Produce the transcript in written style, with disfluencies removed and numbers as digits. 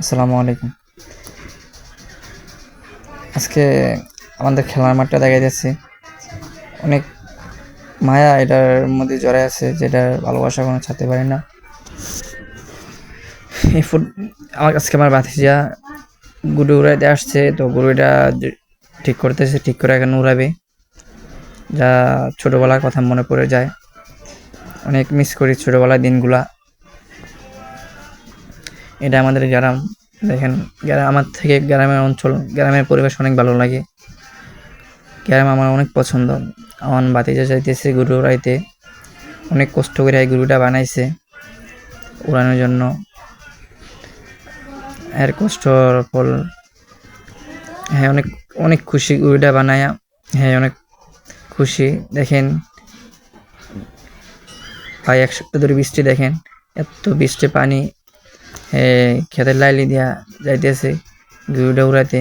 আসসালামু আলাইকুম। আজকে আমাদের খেলার মাঠটা দেখা যাচ্ছে অনেক মায়া এটার মধ্যে জড়ায় আছে, যেটার ভালোবাসা কোনো ছাড়তে পারি না। এই আজকে আমার ভাতিজা গুড়ি উড়াইতে আসছে, তো গুড়িটা ঠিক করতেছে, ঠিক করে এখন উড়াবে। যা ছোটোবেলার কথা মনে পড়ে যায়, অনেক মিস করি ছোটোবেলার দিনগুলা। এটা আমাদের গ্রাম, দেখেন আমার থেকে গ্রামের অঞ্চল, গ্রামের পরিবেশ অনেক ভালো লাগে। গ্রাম আমার অনেক পছন্দ। আমার ভাতিজা যাইতেছে গরু উড়াইতে, অনেক কষ্ট করে এই গরুটা বানাইছে উড়ানোর জন্য। এর কষ্টর ফল, হ্যাঁ অনেক অনেক খুশি গরুটা বানায়া। হ্যাঁ অনেক খুশি। দেখেন ভাই, এক সপ্তাহ ধরে বৃষ্টি, দেখেন এত বৃষ্টি পানি ক্ষেতের লাইলি দিয়া যাইতেছে গরুটা উড়াতে।